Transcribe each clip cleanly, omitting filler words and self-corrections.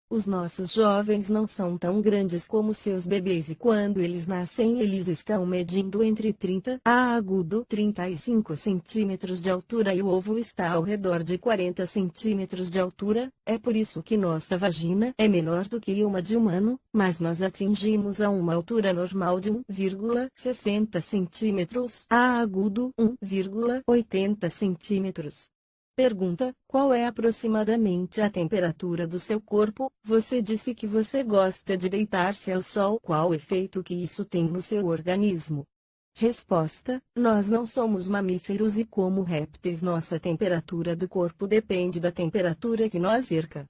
Os nossos jovens não são tão grandes como seus bebês e quando eles nascem eles estão medindo entre 30 a agudo 35 centímetros de altura e o ovo está ao redor de 40 centímetros de altura, é por isso que nossa vagina é menor do que uma de humano, mas nós atingimos a uma altura normal de 1,60 centímetros a agudo 1,80 centímetros. Pergunta: qual é aproximadamente a temperatura do seu corpo? Você disse que você gosta de deitar-se ao sol. Qual efeito que isso tem no seu organismo? Resposta: nós não somos mamíferos e como répteis nossa temperatura do corpo depende da temperatura que nos cerca.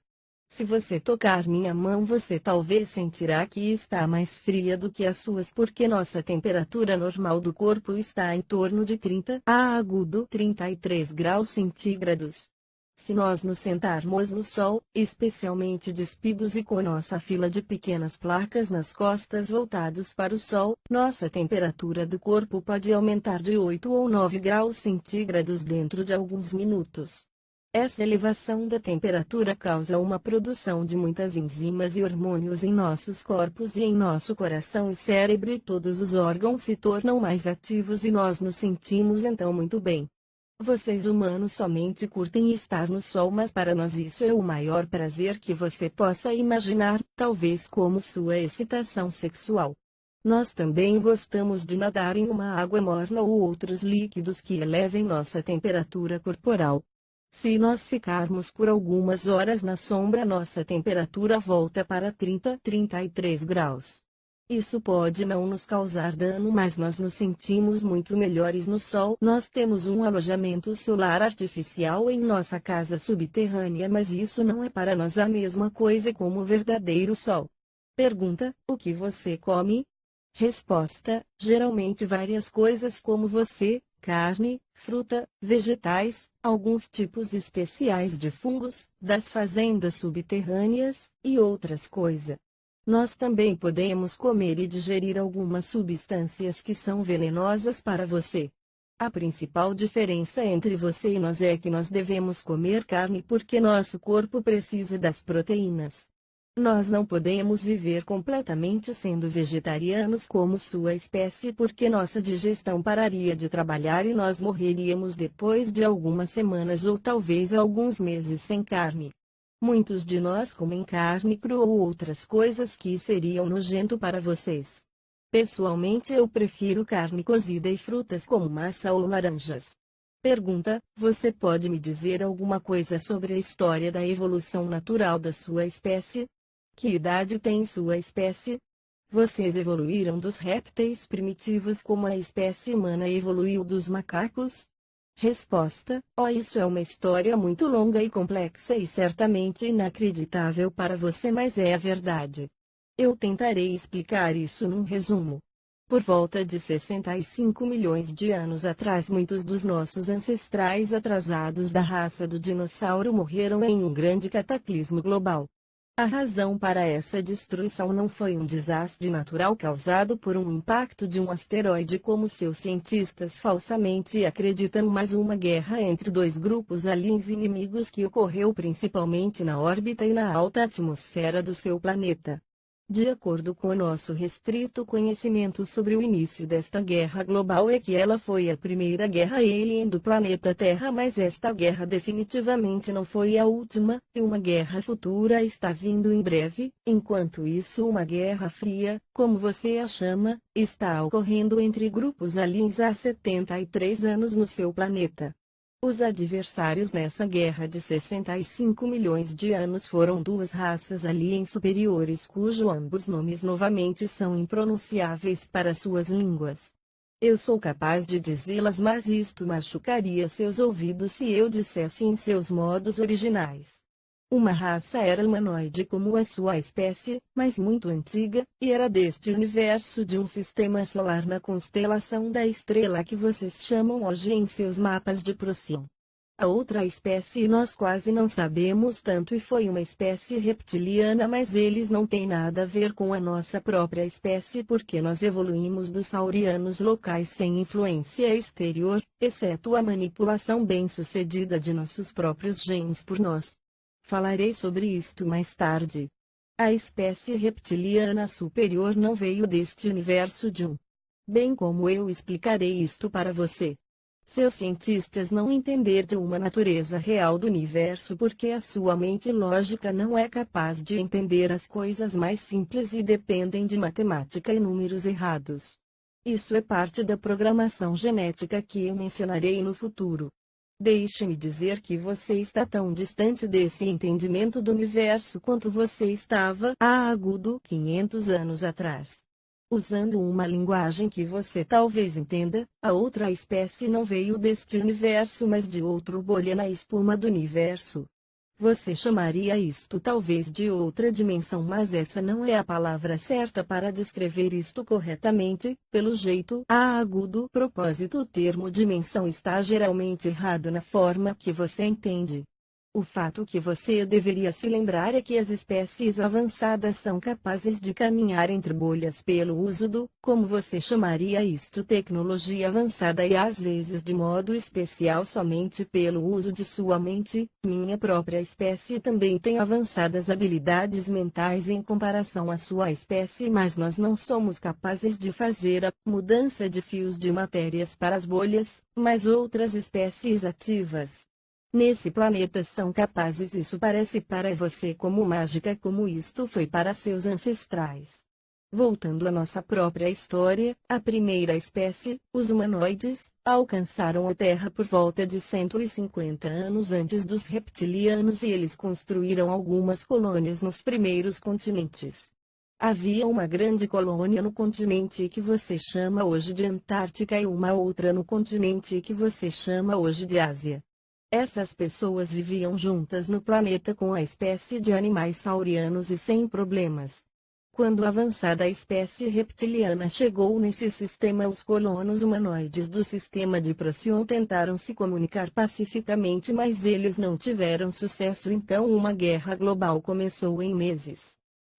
Se você tocar minha mão você talvez sentirá que está mais fria do que as suas porque nossa temperatura normal do corpo está em torno de 30 a agudo 33 graus centígrados. Se nós nos sentarmos no sol, especialmente despidos e com nossa fila de pequenas placas nas costas voltados para o sol, nossa temperatura do corpo pode aumentar de 8 ou 9 graus centígrados dentro de alguns minutos. Essa elevação da temperatura causa uma produção de muitas enzimas e hormônios em nossos corpos e em nosso coração e cérebro e todos os órgãos se tornam mais ativos e nós nos sentimos então muito bem. Vocês humanos somente curtem estar no sol, mas para nós isso é o maior prazer que você possa imaginar, talvez como sua excitação sexual. Nós também gostamos de nadar em uma água morna ou outros líquidos que elevem nossa temperatura corporal. Se nós ficarmos por algumas horas na sombra, nossa temperatura volta para 33 graus. Isso pode não nos causar dano, mas nós nos sentimos muito melhores no sol. Nós temos um alojamento solar artificial em nossa casa subterrânea, mas isso não é para nós a mesma coisa como o verdadeiro sol. Pergunta: o que você come? Resposta: geralmente várias coisas como você. Carne, fruta, vegetais, alguns tipos especiais de fungos, das fazendas subterrâneas, e outras coisas. Nós também podemos comer e digerir algumas substâncias que são venenosas para você. A principal diferença entre você e nós é que nós devemos comer carne porque nosso corpo precisa das proteínas. Nós não podemos viver completamente sendo vegetarianos como sua espécie porque nossa digestão pararia de trabalhar e nós morreríamos depois de algumas semanas ou talvez alguns meses sem carne. Muitos de nós comem carne crua ou outras coisas que seriam nojento para vocês. Pessoalmente eu prefiro carne cozida e frutas como maçã ou laranjas. Pergunta: você pode me dizer alguma coisa sobre a história da evolução natural da sua espécie? Que idade tem sua espécie? Vocês evoluíram dos répteis primitivos como a espécie humana evoluiu dos macacos? Resposta: isso é uma história muito longa e complexa e certamente inacreditável para você, mas é a verdade. Eu tentarei explicar isso num resumo. Por volta de 65 milhões de anos atrás, muitos dos nossos ancestrais atrasados da raça do dinossauro morreram em um grande cataclismo global. A razão para essa destruição não foi um desastre natural causado por um impacto de um asteroide como seus cientistas falsamente acreditam, mas uma guerra entre dois grupos aliens inimigos que ocorreu principalmente na órbita e na alta atmosfera do seu planeta. De acordo com o nosso restrito conhecimento sobre o início desta guerra global é que ela foi a primeira guerra alien do planeta Terra, mas esta guerra definitivamente não foi a última, e uma guerra futura está vindo em breve. Enquanto isso, uma guerra fria, como você a chama, está ocorrendo entre grupos aliens há 73 anos no seu planeta. Os adversários nessa guerra de 65 milhões de anos foram duas raças aliens superiores cujos ambos nomes novamente são impronunciáveis para suas línguas. Eu sou capaz de dizê-las, mas isto machucaria seus ouvidos se eu dissesse em seus modos originais. Uma raça era humanoide como a sua espécie, mas muito antiga, e era deste universo de um sistema solar na constelação da estrela que vocês chamam hoje em seus mapas de Procyon. A outra espécie nós quase não sabemos tanto e foi uma espécie reptiliana, mas eles não têm nada a ver com a nossa própria espécie porque nós evoluímos dos saurianos locais sem influência exterior, exceto a manipulação bem-sucedida de nossos próprios genes por nós. Falarei sobre isto mais tarde. A espécie reptiliana superior não veio deste universo de um. Bem como eu explicarei isto para você. Seus cientistas não entenderam de uma natureza real do universo porque a sua mente lógica não é capaz de entender as coisas mais simples e dependem de matemática e números errados. Isso é parte da programação genética que eu mencionarei no futuro. Deixe-me dizer que você está tão distante desse entendimento do universo quanto você estava há 500 anos atrás. Usando uma linguagem que você talvez entenda, a outra espécie não veio deste universo mas de outro bolha na espuma do universo. Você chamaria isto talvez de outra dimensão, mas essa não é a palavra certa para descrever isto corretamente. Pelo jeito, propósito, o termo dimensão está geralmente errado na forma que você entende. O fato que você deveria se lembrar é que as espécies avançadas são capazes de caminhar entre bolhas pelo uso do, como você chamaria isto, tecnologia avançada e às vezes de modo especial somente pelo uso de sua mente. Minha própria espécie também tem avançadas habilidades mentais em comparação à sua espécie, mas nós não somos capazes de fazer a mudança de fios de matérias para as bolhas, mas outras espécies ativas nesse planeta são capazes. Isso parece para você como mágica, como isto foi para seus ancestrais. Voltando à nossa própria história, a primeira espécie, os humanoides, alcançaram a Terra por volta de 150 anos antes dos reptilianos e eles construíram algumas colônias nos primeiros continentes. Havia uma grande colônia no continente que você chama hoje de Antártica e uma outra no continente que você chama hoje de Ásia. Essas pessoas viviam juntas no planeta com a espécie de animais saurianos e sem problemas. Quando a avançada espécie reptiliana chegou nesse sistema, os colonos humanoides do sistema de Procyon tentaram se comunicar pacificamente, mas eles não tiveram sucesso, então uma guerra global começou em meses.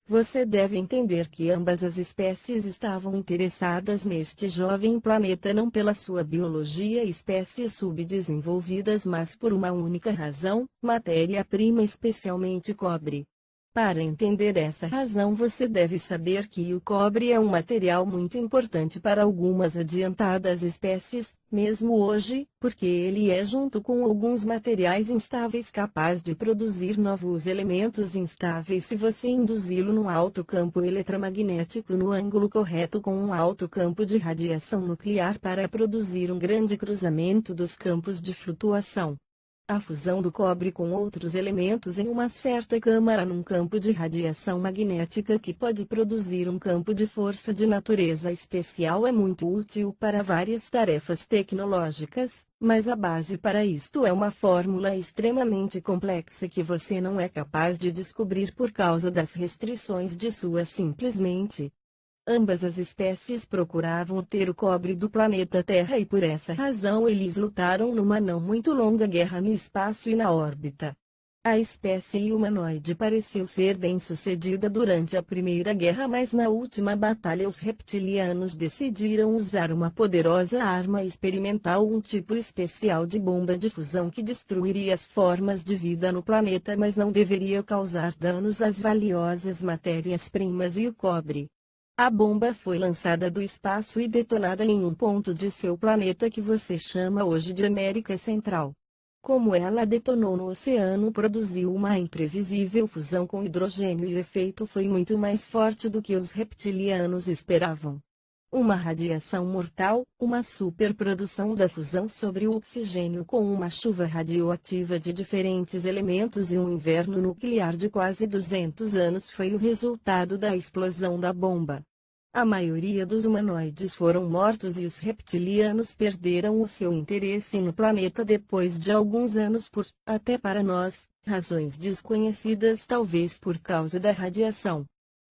Você deve entender que ambas as espécies estavam interessadas neste jovem planeta não pela sua biologia e espécies subdesenvolvidas, mas por uma única razão: matéria-prima, especialmente cobre. Para entender essa razão, você deve saber que o cobre é um material muito importante para algumas adiantadas espécies, mesmo hoje, porque ele é, junto com alguns materiais instáveis, capaz de produzir novos elementos instáveis se você induzi-lo num alto campo eletromagnético no ângulo correto com um alto campo de radiação nuclear para produzir um grande cruzamento dos campos de flutuação. A fusão do cobre com outros elementos em uma certa câmara num campo de radiação magnética que pode produzir um campo de força de natureza especial é muito útil para várias tarefas tecnológicas, mas a base para isto é uma fórmula extremamente complexa que você não é capaz de descobrir por causa das restrições de sua simplesmente. Ambas as espécies procuravam ter o cobre do planeta Terra e por essa razão eles lutaram numa não muito longa guerra no espaço e na órbita. A espécie humanoide pareceu ser bem-sucedida durante a Primeira Guerra, mas na última batalha os reptilianos decidiram usar uma poderosa arma experimental, um tipo especial de bomba de fusão que destruiria as formas de vida no planeta, mas não deveria causar danos às valiosas matérias-primas e o cobre. A bomba foi lançada do espaço e detonada em um ponto de seu planeta que você chama hoje de América Central. Como ela detonou no oceano, produziu uma imprevisível fusão com hidrogênio e o efeito foi muito mais forte do que os reptilianos esperavam. Uma radiação mortal, uma superprodução da fusão sobre o oxigênio com uma chuva radioativa de diferentes elementos e um inverno nuclear de quase 200 anos foi o resultado da explosão da bomba. A maioria dos humanoides foram mortos e os reptilianos perderam o seu interesse no planeta depois de alguns anos por, até para nós, razões desconhecidas, talvez por causa da radiação.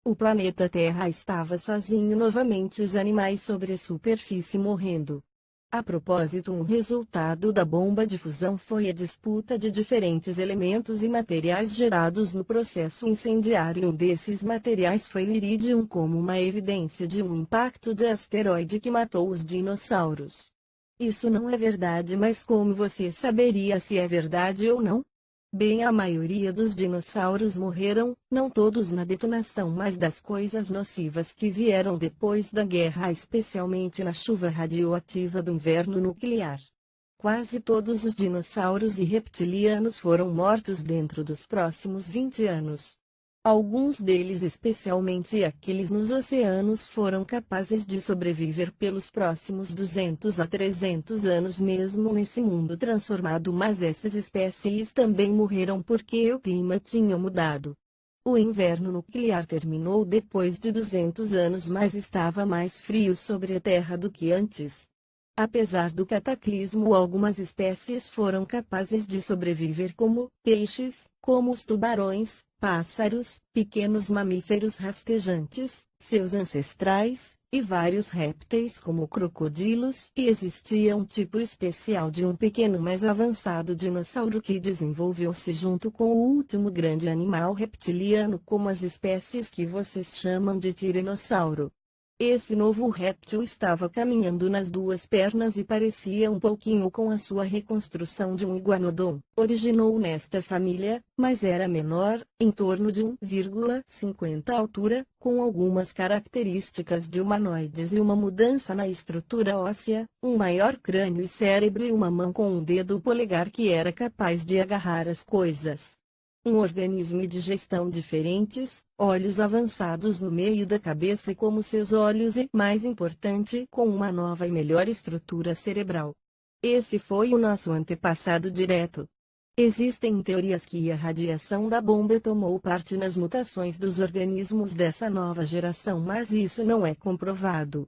O planeta Terra estava sozinho novamente, os animais sobre a superfície morrendo. A propósito, um resultado da bomba de fusão foi a disputa de diferentes elementos e materiais gerados no processo incendiário. Um desses materiais foi o irídio, como uma evidência de um impacto de asteroide que matou os dinossauros. Isso não é verdade, mas como você saberia se é verdade ou não? Bem, a maioria dos dinossauros morreram, não todos na detonação, mas das coisas nocivas que vieram depois da guerra, especialmente na chuva radioativa do inverno nuclear. Quase todos os dinossauros e reptilianos foram mortos dentro dos próximos 20 anos. Alguns deles, especialmente aqueles nos oceanos, foram capazes de sobreviver pelos próximos 200 a 300 anos mesmo nesse mundo transformado, mas essas espécies também morreram porque o clima tinha mudado. O inverno nuclear terminou depois de 200 anos, mas estava mais frio sobre a Terra do que antes. Apesar do cataclismo, algumas espécies foram capazes de sobreviver, como peixes, como os tubarões, pássaros, pequenos mamíferos rastejantes, seus ancestrais, e vários répteis como crocodilos, e existia um tipo especial de um pequeno mais avançado dinossauro que desenvolveu-se junto com o último grande animal reptiliano, como as espécies que vocês chamam de tiranossauro. Esse novo réptil estava caminhando nas duas pernas e parecia um pouquinho com a sua reconstrução de um iguanodon. Originou nesta família, mas era menor, em torno de 1,50 altura, com algumas características de humanoides e uma mudança na estrutura óssea, um maior crânio e cérebro e uma mão com um dedo polegar que era capaz de agarrar as coisas. Um organismo e digestão diferentes, olhos avançados no meio da cabeça como seus olhos e, mais importante, com uma nova e melhor estrutura cerebral. Esse foi o nosso antepassado direto. Existem teorias que a radiação da bomba tomou parte nas mutações dos organismos dessa nova geração, mas isso não é comprovado.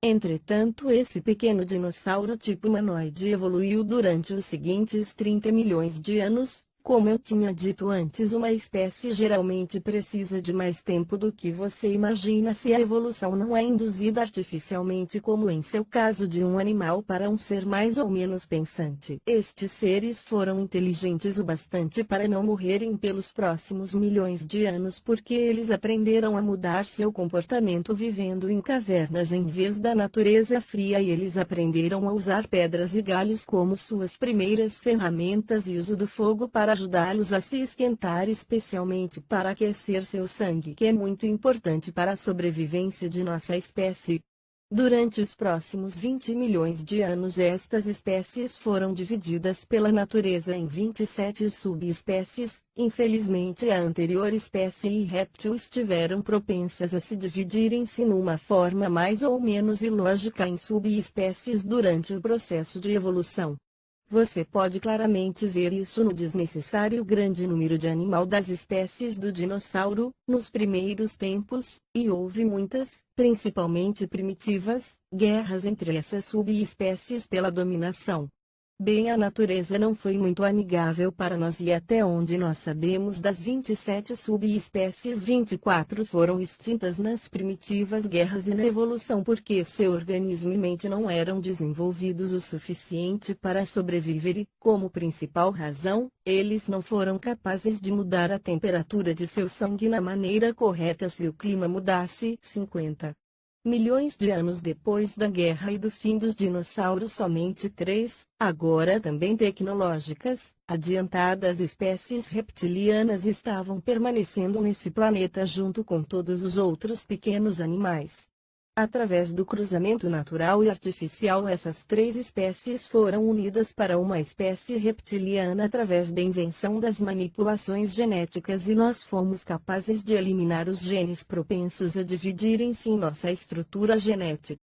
Entretanto, esse pequeno dinossauro tipo humanoide evoluiu durante os seguintes 30 milhões de anos. Como eu tinha dito antes, uma espécie geralmente precisa de mais tempo do que você imagina se a evolução não é induzida artificialmente, como em seu caso de um animal para um ser mais ou menos pensante. Estes seres foram inteligentes o bastante para não morrerem pelos próximos milhões de anos porque eles aprenderam a mudar seu comportamento vivendo em cavernas em vez da natureza fria, e eles aprenderam a usar pedras e galhos como suas primeiras ferramentas e uso do fogo para ajudá-los a se esquentar, especialmente para aquecer seu sangue, que é muito importante para a sobrevivência de nossa espécie. Durante os próximos 20 milhões de anos, estas espécies foram divididas pela natureza em 27 subespécies. Infelizmente, a anterior espécie e réptil estiveram propensas a se dividirem-se numa forma mais ou menos ilógica em subespécies durante o processo de evolução. Você pode claramente ver isso no desnecessário grande número de animal das espécies do dinossauro, nos primeiros tempos, e houve muitas, principalmente primitivas, guerras entre essas subespécies pela dominação. Bem, a natureza não foi muito amigável para nós e até onde nós sabemos das 27 subespécies, 24 foram extintas nas primitivas guerras e na evolução porque seu organismo e mente não eram desenvolvidos o suficiente para sobreviver e, como principal razão, eles não foram capazes de mudar a temperatura de seu sangue na maneira correta se o clima mudasse. 50 milhões de anos depois da guerra e do fim dos dinossauros, somente 3, agora também tecnológicas, adiantadas espécies reptilianas estavam permanecendo nesse planeta junto com todos os outros pequenos animais. Através do cruzamento natural e artificial, essas 3 espécies foram unidas para uma espécie reptiliana através da invenção das manipulações genéticas e nós fomos capazes de eliminar os genes propensos a dividirem-se em nossa estrutura genética.